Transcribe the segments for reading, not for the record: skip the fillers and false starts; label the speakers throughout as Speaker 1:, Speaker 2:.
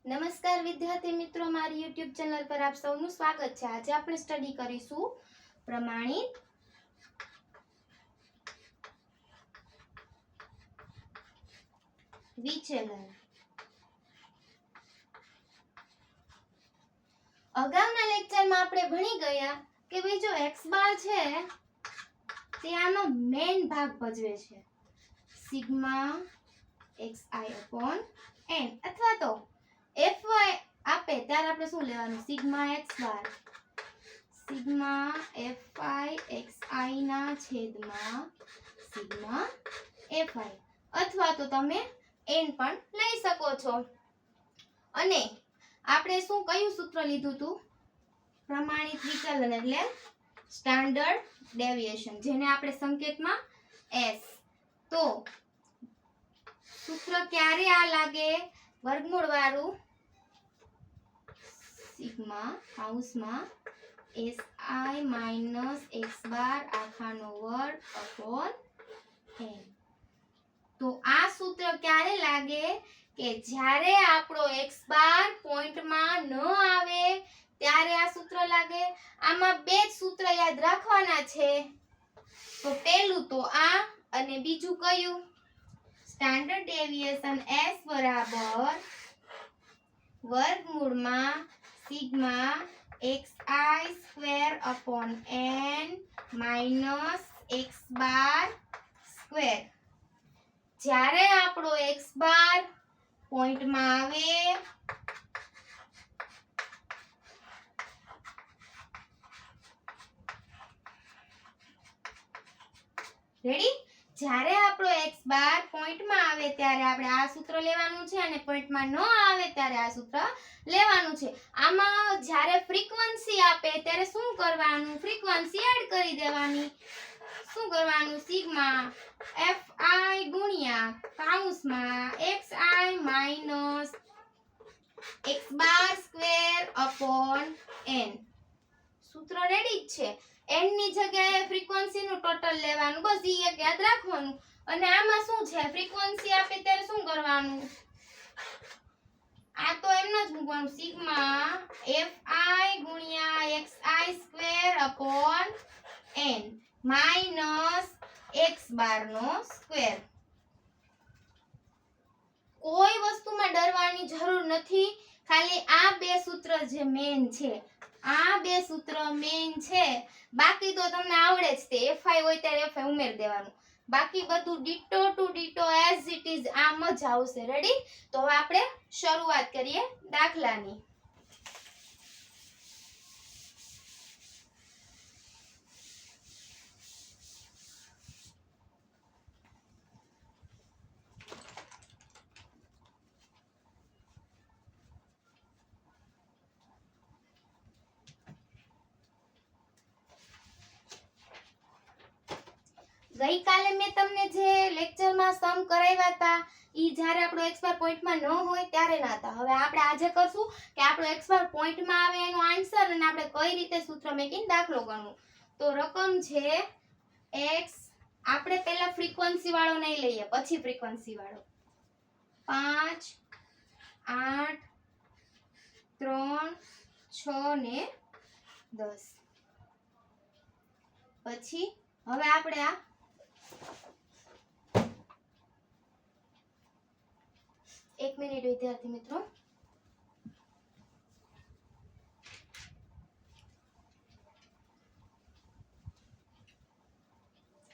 Speaker 1: નમસ્કાર વિદ્યાર્થી મિત્રો, મારી YouTube ચેનલ પર આપ સૌનું સ્વાગત છે। આજે આપણે સ્ટડી કરીશું પ્રમાણિત વિચલન। અગાઉના લેક્ચરમાં આપણે ભણી ગયા કે ભાઈ જો x બાર છે તે આનો મેઇન ભાગ ભજવે છે સિગ્મા xi/n અથવા તો fy આપે ત્યારે આપણે શું લેવાનું સિગ્મા x બાર સિગ્મા fy xi ના છેદમાં સિગ્મા fy અથવા તો તમે n પણ લઈ શકો છો। અને આપણે શું કયું સૂત્ર લીધું હતું પ્રમાણિત વિચલન એટલે સ્ટાન્ડર્ડ ડેવિએશન જેને આપણે સંકેતમાં s। તો સૂત્ર ક્યારે આ લાગે વર્ગમૂળ વાળું સિગ્મા કૌંસમાં si - x બાર આખાનો વર્ગ અપોન n। તો આ સૂત્ર ક્યારે લાગે કે જ્યારે આપણો x બાર પોઈન્ટમાં ન આવે ત્યારે આ સૂત્ર લાગે। આમાં બે જ સૂત્ર યાદ રાખવાના છે। તો પહેલું તો આ અને બીજું કયું સ્ટાન્ડર્ડ ડેવિએશન s બરાબર વર્ગમૂળમાં સિગ્મા xi² n - x બાર સ્ક્વેર। જ્યારે આપણો x બાર પોઈન્ટમાં આવે રેડી જ્યારે આપણો x બાર પોઈન્ટમાં આવે ત્યારે આપણે આ સૂત્ર લેવાનું છે અને પોઈન્ટમાં ન આવે ત્યારે આ સૂત્ર લેવાનું છે। આમાં જ્યારે ફ્રીક્વન્સી આપે ત્યારે શું કરવાનું ફ્રીક્વન્સી એડ કરી દેવાની। શું કરવાનું સિગ્મા fi ગુણ્યા કૌંસમાં xi - x બાર સ્ક્વેર અપોન n। સૂત્ર રેડી જ છે। n ની જગ્યાએ ફ્રીક્વન્સી નું ટોટલ લેવાનું બસ ઈ એક યાદ રાખવાનું। અને આમાં શું છે ફ્રીક્વન્સી આપે ત્યારે શું કરવાનું આ તો એમ જ મૂકવાનું સિગ્મા fi ગુણ્યા xi² upon n minus x બાર નો સ્ક્વેર। કોઈ વસ્તુમાં ડરવાની જરૂર નથી, ખાલી આ બે સૂત્ર જે મેઇન છે આ બે સૂત્ર મેઇન છે। બાકી તો તમને આવડે જ તે fi હોય ત્યારે fi ઉમેરી દેવાનું, બાકી બધું ditto to ditto as it is આમ જ આવશે। રેડી તો હવે આપણે શરૂઆત કરીએ દાખલાની। ગઈકાલે મેં તમને જે લેક્ચરમાં સમ કરાવ્યા હતા ઈ જ્યારે આપણો x બાર પોઈન્ટમાં ન હોય ત્યારે ના હતા। હવે આપણે આજે કરશું કે આપણો x બાર પોઈન્ટમાં આવે એનો આન્સર અને આપણે કઈ રીતે સૂત્ર મેકીને દાખલો ગણવું। તો રકમ છે x આપણે પહેલા ફ્રીક્વન્સી વાળો નહીં લઈએ પછી ફ્રીક્વન્સી વાળો 5 8 3 6 ને 10 પછી હવે આપણે આ એક મિનિટ વિદ્યાર્થી મિત્રો,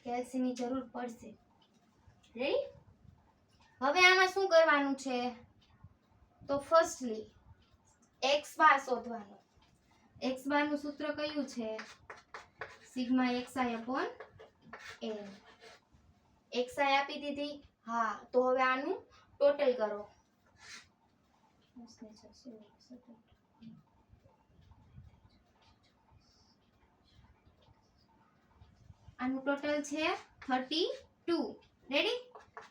Speaker 1: કેલ્સીની જરૂર પડશે। રેડી હવે આમાં શું કરવાનું છે તો ફર્સ્ટલી x બાર શોધવાનો। x બાર નું સૂત્ર કયું છે સિગ્મા xi/n। xi આપી દીધી હા, તો હવે આનું ટોટલ કરો। આનું ટોટલ છે 32। રેડી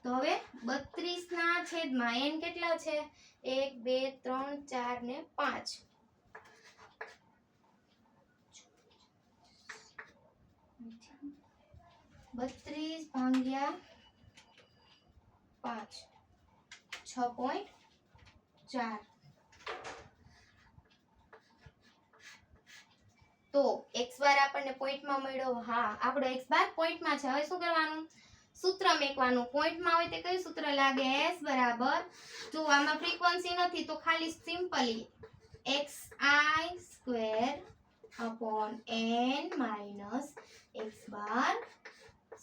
Speaker 1: તો હવે 32 ના છેદમાં n કેટલા છે 1 2 3 4 ને 5। 32 ભાગ્યા 5 6.4 તો x બાર આપણને પોઈન્ટમાં મળ્યો. હા, આપણો x બાર પોઈન્ટમાં છે. હવે શું કરવાનું? સૂત્ર મેકવાનું. પોઈન્ટમાં હોય તે કયું સૂત્ર લાગે? s બરાબર, જો આમાં ફ્રીક્વન્સી નથી તો ખાલી simply xi square upon n minus x બાર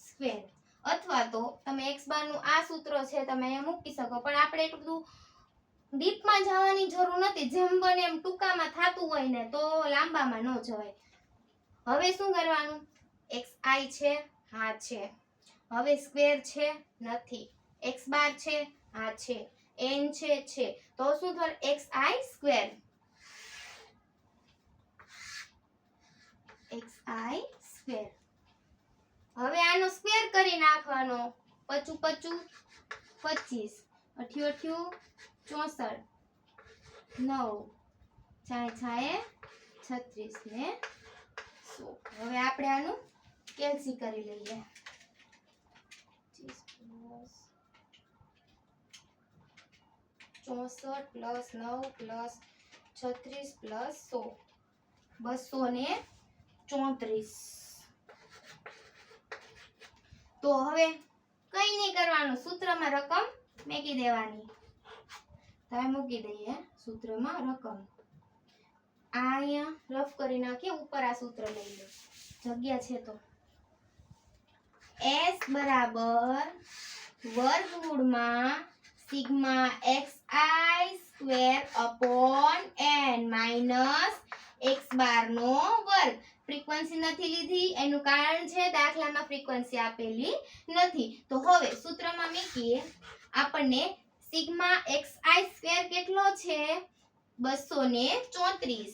Speaker 1: સ્ક્વેર, અથવા તો તમે x બાર નું આ સૂત્ર છે તમે અહીંયા મૂકી શકો, પણ આપણે એટલું બધું ડીપમાં જવાની જરૂર નથી. જેમ બને એમ ટૂંકામાં થતું હોય ને તો લાંબામાં ન જવાય. હવે શું કરવાનું? xi છે, હા છે. હવે સ્ક્વેર છે, નથી. x બાર છે, હા છે. n છે. તો શું થશે? xi square, xi square. હવે આનો સ્ક્વેર કરી નાખવાનો. 5 5 25, 8 8 64, 9 6 36 ને 100. હવે આપણે આનું કેલ્સી કરી લઈએ. 64 પ્લસ 9 પ્લસ 36 પ્લસ 100, 234. તો હવે કઈ નહીં કરવાનું, સૂત્રમાં રકમ મૂકી દેવાની. તમે મૂકી દઈએ સૂત્રમાં રકમ. આ અહીંયા રફ કરી નાખીએ, ઉપર આ સૂત્ર લઈ લો, જગ્યા છે તો. s બરાબર વર્ગમૂળમાં sigma xi square upon n minus x બાર નો વર્ગ. ફ્રીક્વન્સી નથી લીધી, એનું કારણ છે દાખલામાં ફ્રીક્વન્સી આપેલી નથી. તો હવે સૂત્રમાં મૂકીએ. આપણને સિગ્મા xi સ્ક્વેર કેટલો છે? 234.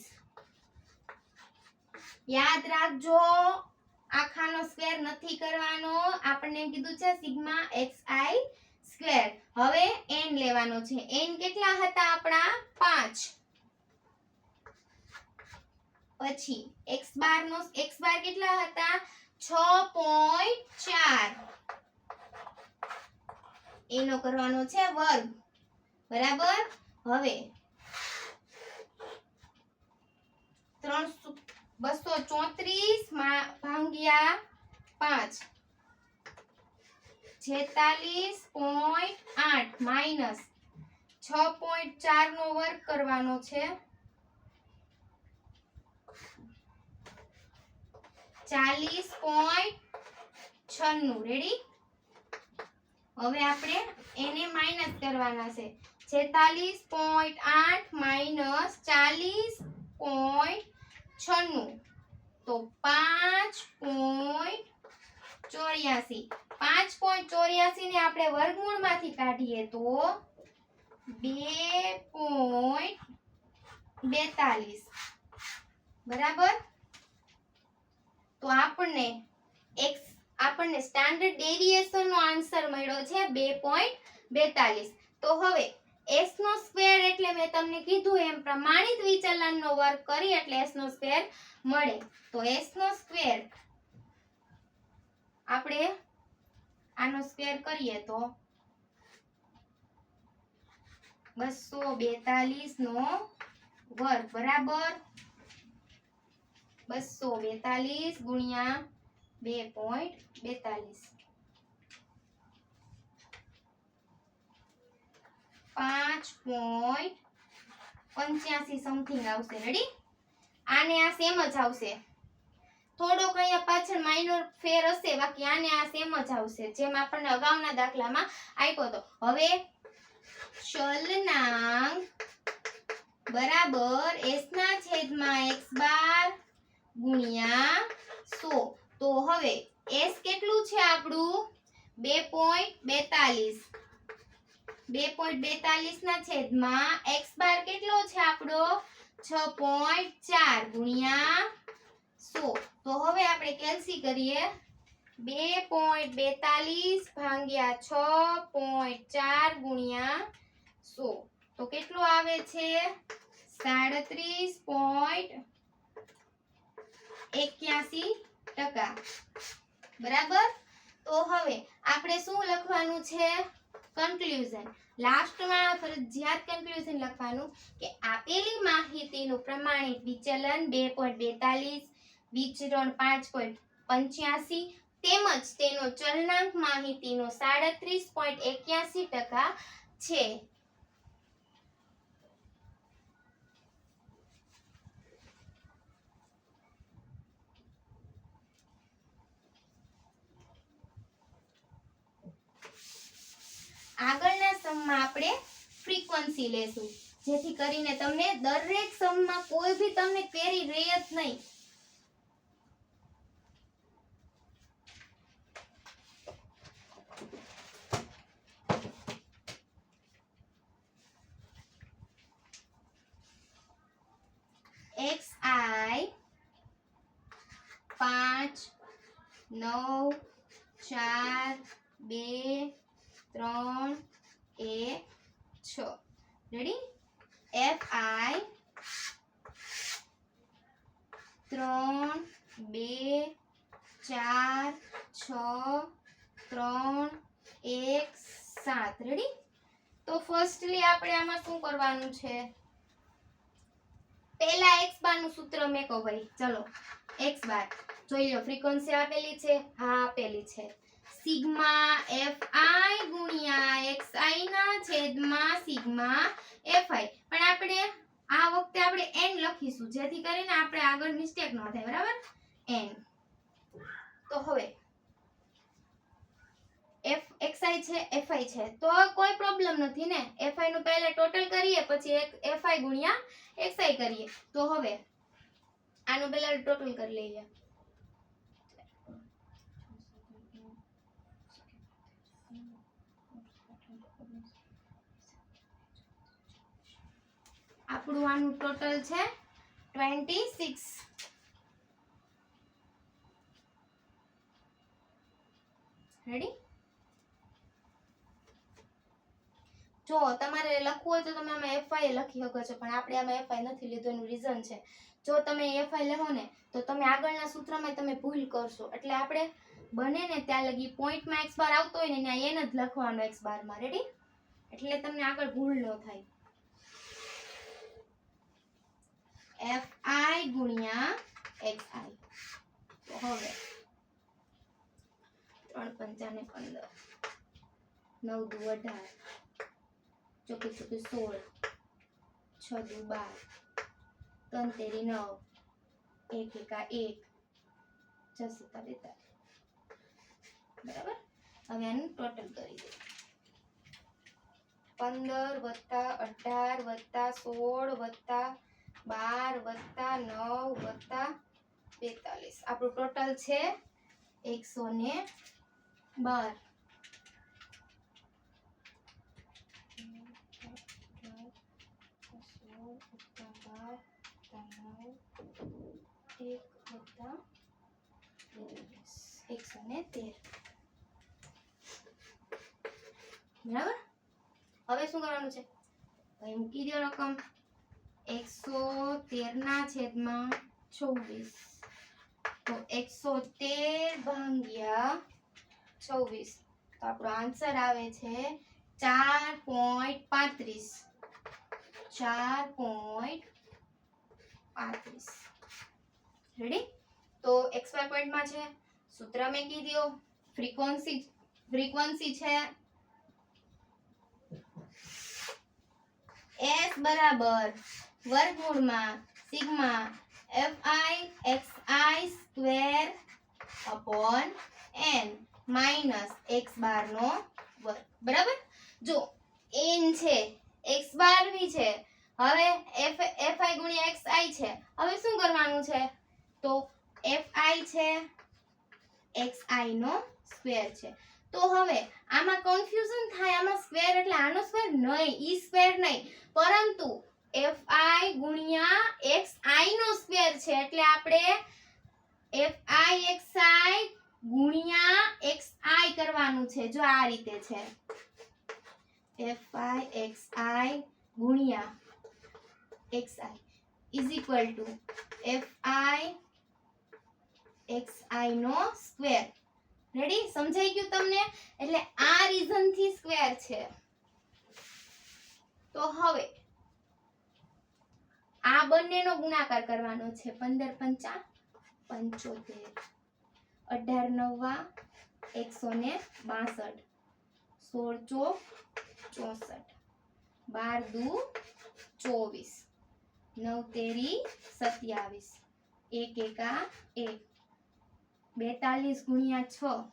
Speaker 1: યાદ રાખજો, આખાનો સ્ક્વેર નથી કરવાનો. આપણને એમ કીધું છે સિગ્મા xi સ્ક્વેર. હવે n લેવાનો છે. n કેટલા હતા આપણા? 5. પછી x બાર કેટલા હતા? 6.4. એનો કરવાનો છે વર્ગ, બરાબર. હવે 234 ભાગ્યા 5, 46.8 માઇનસ 6.4 નો વર્ગ કરવાનો છે. 40.96. રેડી. હવે આપણે એને માઈનસ કરવાના છે. 46.8 માઇનસ 40.96 તો 5.84. 5.84 ને આપણે વર્ગમૂળમાંથી કાઢીએ તો 2.42. બરાબર. તો આપણને સ્ટાન્ડર્ડ ડેવિએશન નો આન્સર મળ્યો છે 2.42. તો હવે s નો સ્ક્વેર એટલે મેં તમને કીધું એમ પ્રમાણિત વિચલનનો વર્ગ કરી એટલે s નો સ્ક્વેર મળે. તો s નો સ્ક્વેર આપણે આનો સ્ક્વેર કરીએ તો 242 નો વર્ગ બરાબર 242 ગુણ્યા 2.42 5.85 સમથિંગ આવશે. રેડી. આને આ સેમ જ આવશે, થોડોક અહીંયા પાછળ માઇનર ફેર હશે, બાકી આને આ સેમ જ આવશે જેમ આપણને અગાઉના દાખલામાં આપ્યો હતો. હવે ચલનાંક બરાબર s ના છેદમાં x બાર ગુણ્યા 100. તો હવે s કેટલું છે આપણું? 2.42. 2.42 ના છેદમાં x બાર કેટલો છે આપણો? 6.4 ગુણ્યા 100. તો હવે આપણે કેલ્સી કરીએ. 2.42 ભાગ્યા 6.4 ગુણ્યા 100 તો કેટલો આવે છે? 37.81%. બરાબર. તો હવે આપણે શું લખવાનું છે? કન્ક્લુઝન. લાસ્ટમાં ફરજિયાત કન્ક્લુઝન લખવાનું કે આપેલી માહિતીનું પ્રમાણિત વિચલન 2.42 વિચરણ 5.85 તેમજ તેનો ચલનાંક માહિતીનો 37.81% છે. આગળના સમમાં આપણે ફ્રીક્વન્સી લેશું જેથી કરીને તમને દરેક સમમાં કોઈ ભી તમને ક્વેરી રહે જ નહીં. XI 5 9 4 2 3 1 6 ready. FI 3 2 4 6 3 1 7 ready. તો ફર્સ્ટલી આપણે આમાં શું કરવાનું છે, પહેલા x બાર નું સૂત્ર મેકો ભાઈ. ચલો x બાર જોઈ લો, ફ્રીક્વન્સી આપેલી છે, હા આપેલી છે, સિગ્મા fi ગુણ્યા xi ના છેદમાં સિગ્મા fi. પણ આપણે આ વખતે આપણે n લખીશું જેથી કરીને આપણે આગળ મિસ્ટેક ન થાય, બરાબર. n તો હવે xi છે fi છે તો કોઈ પ્રોબ્લેમ નથી ને. fi નું પહેલા ટોટલ કરીએ પછી fi ગુણ્યા xi કરીએ. તો હવે આનું પહેલા ટોટલ કરી લઈએ. આપણું આનું ટોટલ છે 26. રેડી. જો તમારે લખવું હોય તો તમે આમાં fi લખી શકો છો, પણ આપણે આમાં fi નથી લીધું. એનું રીઝન છે, જો તમે fi લેવો ને તો તમે આગળના સૂત્રમાં તમે ભૂલ કરશો. એટલે આપણે બને ને ત્યાં લગી પોઈન્ટમાં x બાર આવતો હોય ને ત્યાં n જ લખવાનો x બાર માં. રેડી. એટલે તમને આગળ ભૂલ ન થાય. fi ગુણ્યા xi. તો હવે 3 5 ને 15 9 દુ 18 ચોકી ચોકી 16 6 દુ 12 3 તેરી 9 1 એકા 1 6 સત્તા 42. બરાબર. હવે આનું ટોટલ કરી દે. 15 વત્તા 18 વત્તા 16 વત્તા 12 વત્તા 9 વત્તા 42. આપણું ટોટલ છે 112. બરાબર. હવે શું કરવાનું છે, ભાઈ મૂકી દો રકમ 113 ના છેદમાં 24. તો 113 ભાગ્યા 24 તો આપણો આન્સર આવે છે 4.35. 4.35. રેડી. તો xy પોઈન્ટમાં છે, સૂત્ર મેકી દો, ફ્રીક્વન્સી છે s બરાબર વર્ગમૂળમાં sigma fi xi square upon n minus x બાર નો વર્ગ. બરાબર. જો n છે, x બાર બી છે, હવે fi ગુણ્યા xi છે. હવે શું કરવાનું છે, તો fi છે xi નો સ્ક્વેર છે. તો હવે આમાં કન્ફ્યુઝન થાય, આમાં સ્ક્વેર એટલે આનો સ્ક્વેર નહીં, ઈ સ્ક્વેર નહીં, પરંતુ fi ગુણ્યા xi નો સ્ક્વેર છે. એટલે આપણે fi xi ગુણ્યા xi કરવાનું છે. જો આ રીતે છે, fi xi ગુણ્યા xi is equal to fi xi નો સ્ક્વેર. રેડી. સમજાઈ ગયું તમને? એટલે આ રીઝન થી સ્ક્વેર છે. તો હવે આ બંનેનો ગુણાકાર કરવાનો છે. 15 5 75 18 નવા 162 16 ચોક 64 12 દુ 24 9 તેરી 27 1 એકા 1 42 ગુણ્યા 6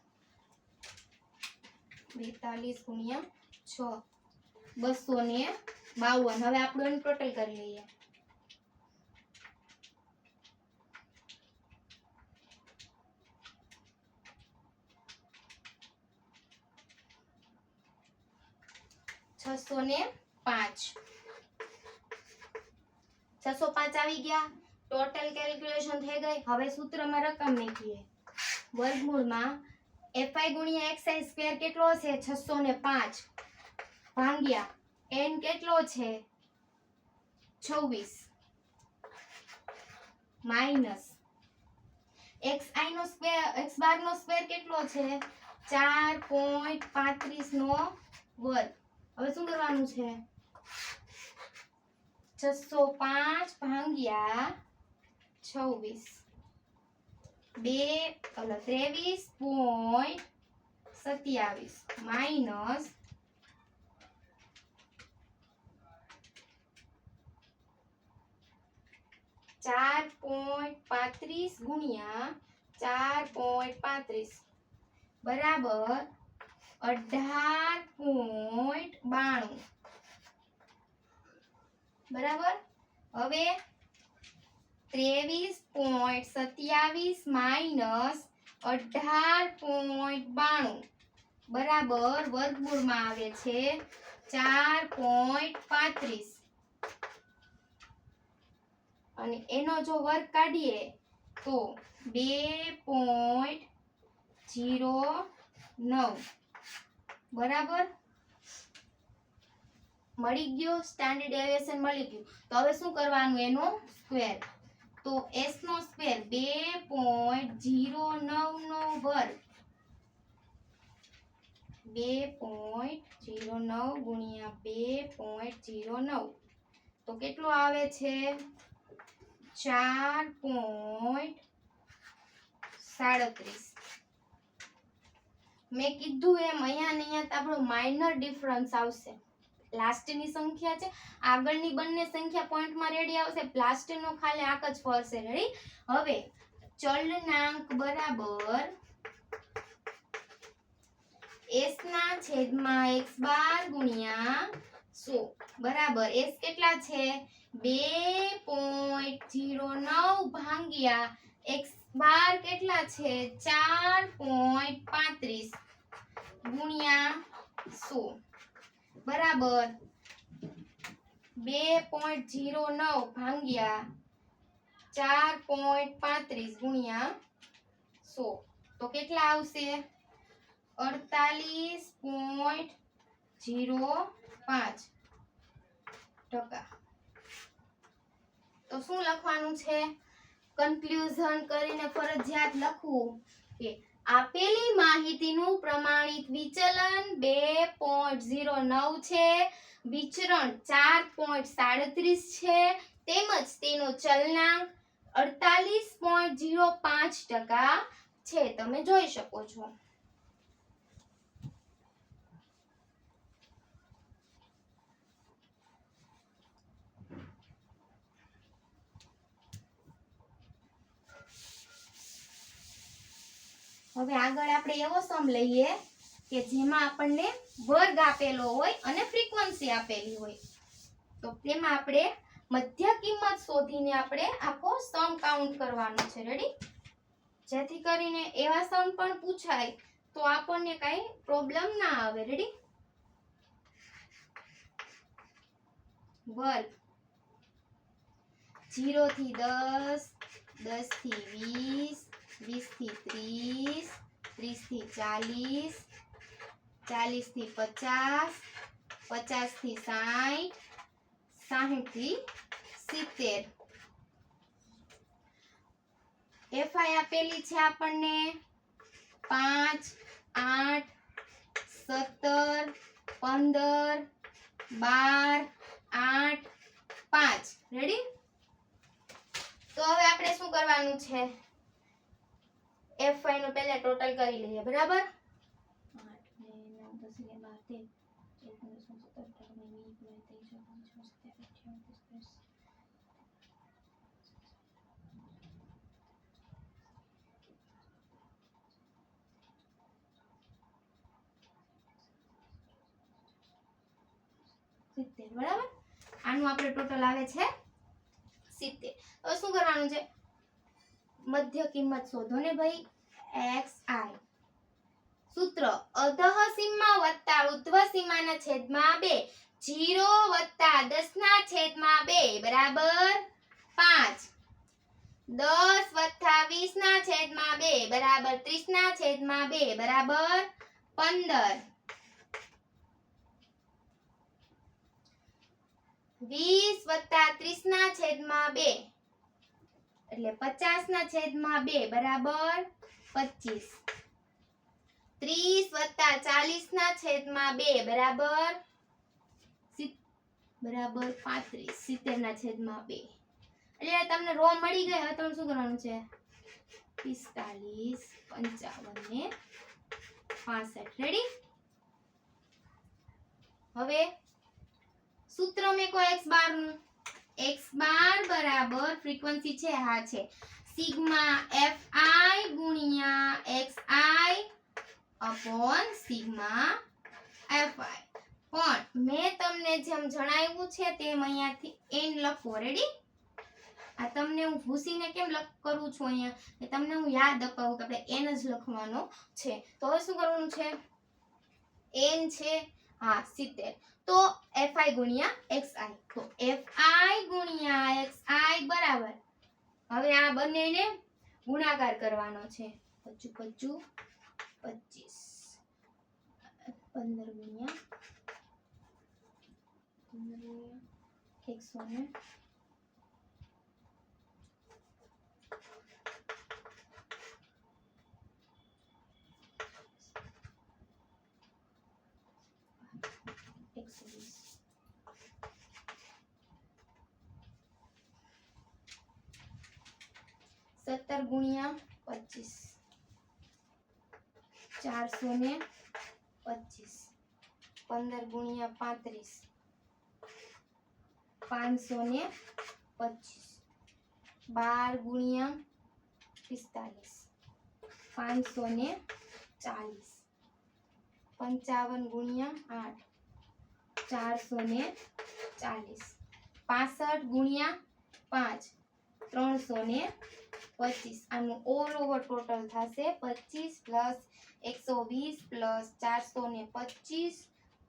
Speaker 1: 42 ગુણ્યા 6 252 હવે આપણે એનું ટોટલ કરી લઈએ 605 આવી ગયા ટોટલ કેલ્ક્યુલેશન થઈ ગઈ હવે સૂત્રમાં રકમ મૂકીએ વર્ગમૂળમાં fi ગુણ્યા xi સ્ક્વેર કેટલો છે 605 ભાગ્યા n કેટલો છે 26 માઈનસ xi નો સ્ક્વેર x બાર નો સ્ક્વેર કેટલો છે 4.35 નો વર્ગ હવે શું કરવાનું છે 605 ભાગ્યા 23.27 માઈનસ 4.35 ગુણ્યા 4.35 બરાબર 18.92 બરાબર હવે 23.27 માઈનસ 18.92 બરાબર વર્ગમૂળમાં આવે છે 4.35 અને એનો જો વર્ગ કાઢીએ તો 2.09 બરાબર મળી ગયો સ્ટાન્ડર્ડ ડેવિએશન મળી ગયું તો હવે શું કરવાનું એનો સ્ક્વેર તો s નો સ્ક્વેર 2.09 નો વર્ગ 2.09 ગુણ્યા 2.09 તો કેટલો આવે છે 4.37 મેં કીધું એમ અહીંયા ને અહીંયા આપણો માઇનર ડિફરન્સ આવશે લાસ્ટની સંખ્યા છે આગળની બંને સંખ્યા પોઈન્ટમાં રેડી આવશે લાસ્ટનો ખાલી આંક જ ફરશે રેડી હવે ચલનાંક બરાબર s ના છેદમાં x બાર ગુણ્યા 100 બરાબર s કેટલા છે 2.09 ભાગ્યા x બાર કેટલા છે 4.35 ગુણ્યા 100 બરાબર 2.09 ભાગ્યા 4.35 ગુણ્યા 100 તો કેટલા આવશે 48.05% તો શું લખવાનું છે કન્ક્લુઝન કરીને ફરજિયાત લખવું કે આપેલી માહિતીનું પ્રમાણિત વિચલન 2.09 છે વિચરણ 4.37 છે તેમજ તેનો ચલનાંક 48.05% છે તમે જોઈ શકો છો હવે આગળ આપણે એવો સમ લઈએ કે જેમાં આપણને વર્ગ આપેલો હોય અને ફ્રીક્વન્સી આપેલી હોય તો તેમાં આપણે મધ્ય કિંમત શોધીને આપણે આખો સમ કાઉન્ટ કરવાનો છે રેડી જેથી કરીને એવા સમ પણ પૂછાય તો આપણને કઈ પ્રોબ્લેમ ના આવે રેડી વર્ગ 0 થી 10 10 થી 20 20 થી 30 30 થી 40 40 થી 50 50 થી 60 60 થી 70 fi આપેલી છે આપણને 5 8 17 15 12 8 5 રેડી તો હવે આપણે શું કરવાનું છે F5 નો પહેલા ટોટલ કરી લઈએ બરાબર 8 ને 9 10 11 13 બરાબર આનું આપણે ટોટલ આવે છે 70 તો શું કરવાનું છે મધ્ય કિંમત શોધો ને ભાઈ xi સૂત્ર અધઃ સીમા વત્તા ઉર્ધ્વ સીમાના છેદમાં 2 0 વત્તા 10 ના છેદમાં 2 બરાબર 5 10 વત્તા 20 ના છેદમાં 2 બરાબર 30 ના છેદમાં 2 બરાબર 15 20 વત્તા 30 ના છેદમાં 2 એટલે 50 ના છેદમાં 2 બરાબર 25 30 વત્તા 40 ના છેદમાં 2 બરાબર 35 70 ના છેદમાં 2 એટલે તમને રો મળી ગઈ હવે તમને શું કરવાનું છે 45 55 ને 65 રેડી હવે સૂત્ર મેકો x બાર નું x બાર બરાબર ફ્રીક્વન્સી છે હા છે સિગ્મા fi ગુણ્યા xi અપોન સિગ્મા fi પણ મેં તમને જેમ જણાવ્યું છે તેમ અહીંયાથી n લખો રેડી આ તમને હું ભૂસીને કેમ કરું છું અહીંયા કે તમને હું યાદ અપાવું કે આપણે n જ લખવાનો છે તો હવે શું કરવાનું છે n છે હા 70 તો fi ગુણ્યા xi તો fi ગુણ્યા xi બરાબર હવે આ બંનેને ગુણાકાર કરવાનો છે 25 25 15 ગુણ્યા 100 ને 17 ગુણ્યા 25 400 ને 25 15 ગુણ્યા 35 500 ને 25 12 ગુણ્યા 45 500 ને 40 55 ગુણ્યા 8 400 ને 40 65 ગુણ્યા 5 300 ને 25 આનું ઓલ ઓવર ટોટલ થશે 25 plus 120 plus 425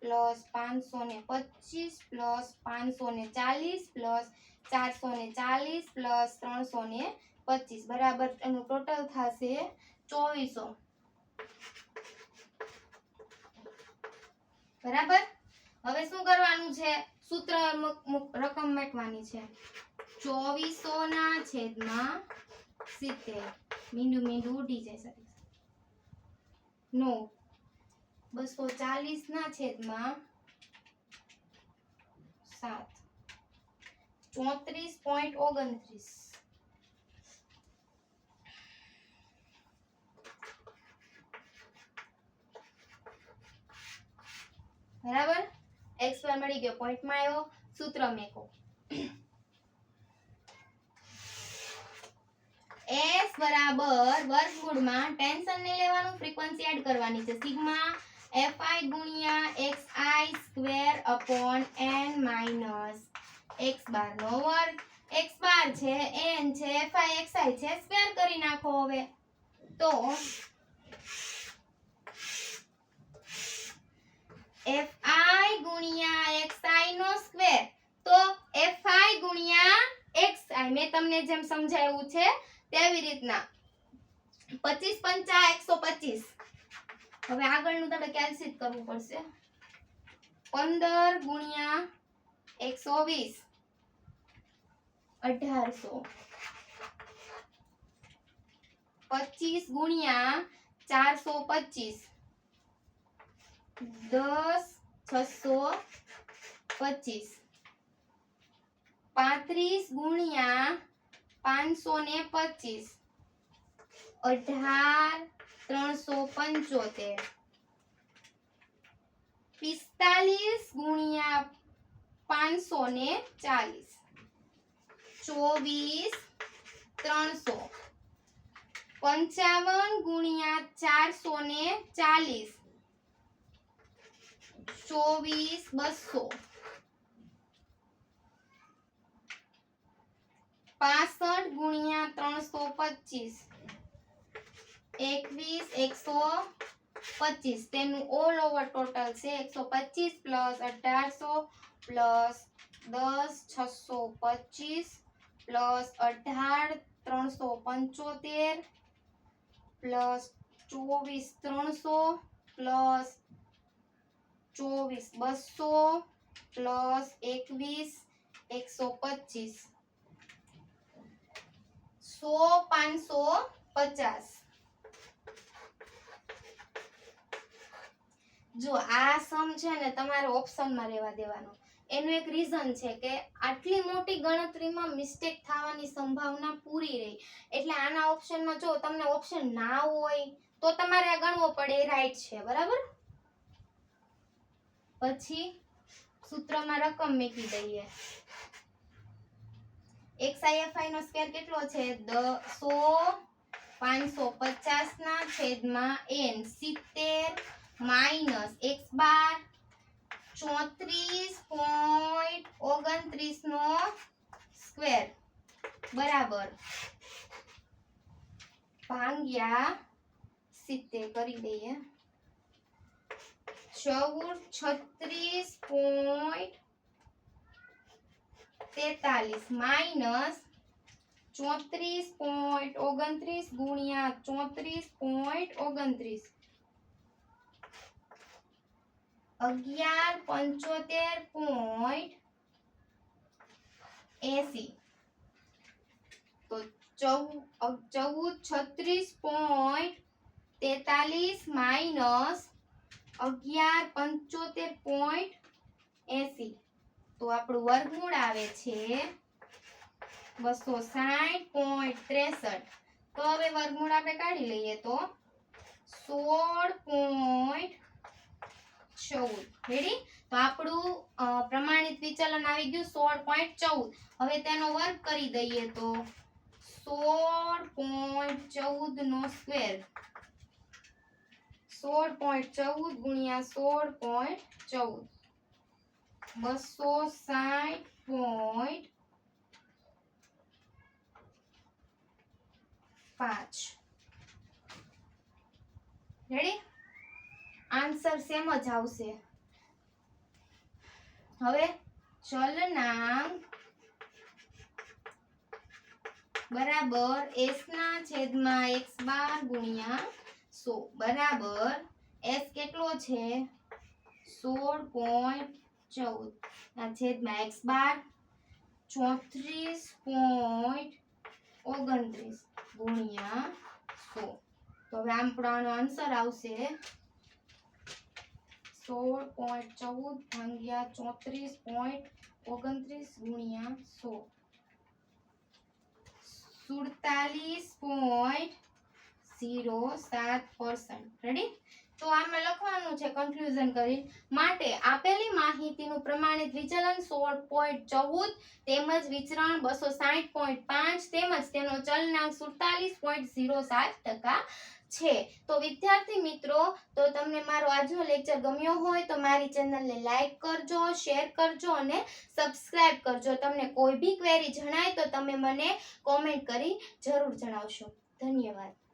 Speaker 1: plus 525 plus 540 plus 440 plus 325 બરાબર એનું ટોટલ થશે 2400 બરાબર હવે શું કરવાનું છે સૂત્ર રકમ મેળવવાની છે 2400 ના છેદમાં 70 મીંડું ઉડી જાય નો 240 ના છેદમાં 7 34.29 બરાબર x પર મળી ગયો પોઈન્ટ માં આવ્યો સૂત્ર મેકો s બરાબર વર્ગમૂળમાં ટેન્શન ને લેવાનું ફ્રીક્વન્સી એડ કરવાની છે સિગ્મા fi ગુણ્યા xi square upon n minus x બાર નો વર્ગ x બાર છે n છે fi xi છે સ્ક્વેર કરી નાખો હવે તો fi ગુણ્યા xi નો સ્ક્વેર તો fi ગુણ્યા xi મેં તમને જેમ સમજાવ્યું છે તેવી રીતના 25 પંચા 125 હવે આગળનું આપણે કેલ્ક્યુલેટ કરવું પડશે 15 ગુણ્યા 120 1800 25 ગુણ્યા 425 10 625 35 ગુણ્યા 525 18,375 45 ગુણ્યા 540 24,300 55 ગુણ્યા 440 24,200 65 ગુણ્યા 325 21,125 તેનું ઓલ ઓવર ટોટલ છે 125 plus 1800 plus 10,625 plus 18,375 plus 24,300 plus 24,200 plus 21,125 100,550 જો આ સમ છે ને તમારે ઓપ્શનમાં રહેવા દેવાનો એનું એક રીઝન છે કે આટલી મોટી ગણતરીમાં મિસ્ટેક થવાની સંભાવના પૂરી રહી એટલે આના ઓપ્શનમાં જો તમને ઓપ્શન ના હોય તો તમારે આ ગણવો પડે એ રાઈટ છે બરાબર પછી સૂત્રમાં રકમ મૂકી દઈએ xi નો સ્ક્વેર કેટલો છે 100,550 ના છેદમાં n 70 માઈનસ x બાર 34.29 નો સ્ક્વેર બરાબર ભાગ્યા 70 કરી દઈએ 36.43 માઈનસ 34.29 ગુણ્યા 34.29 11,75.80 તો 14,36.43 માઈનસ 11,75.80 તો આપણું વર્ગમૂળ આવે છે 260.63 તો હવે વર્ગમૂળ આપણે કાઢી લઈએ તો 16.14 રેડી તો આપણું પ્રમાણિત વિચલન આવી ગયું 16.14 હવે તેનો વર્ગ કરી દઈએ તો 16.14 નો સ્ક્વેર 16.14 ગુણ્યા 16.14 260.5 રેડી આન્સર સેમ જ આવશે હવે ચલનાંક બરાબર s ના છેદમાં x બાર ગુણ્યા 100 બરાબર s કેટલો છે 16.14 ના છેદમાં x બાર 34.29 ગુણ્યા 100 તો હવે આપણો આન્સર આવશે 16.14 ભાગ્યા 34.29 ગુણ્યા 100 47.07% રેડી તો આમાં લખવાનું છે કન્ક્લુઝન કરી માટે આપેલી માહિતીનું પ્રમાણિત વિચલન 16.14 તેમજ વિચરણ 260.5 તેમજ તેનો ચલનાંક 47.07% છે તો વિદ્યાર્થી મિત્રો તો તમને મારો આજનો લેક્ચર ગમ્યો હોય તો મારી ચેનલને લાઈક કરજો શેર કરજો અને સબસ્ક્રાઇબ કરજો તમને કોઈ બી ક્વેરી જણાય તો તમે મને કોમેન્ટ કરી જરૂર જણાવશો ધન્યવાદ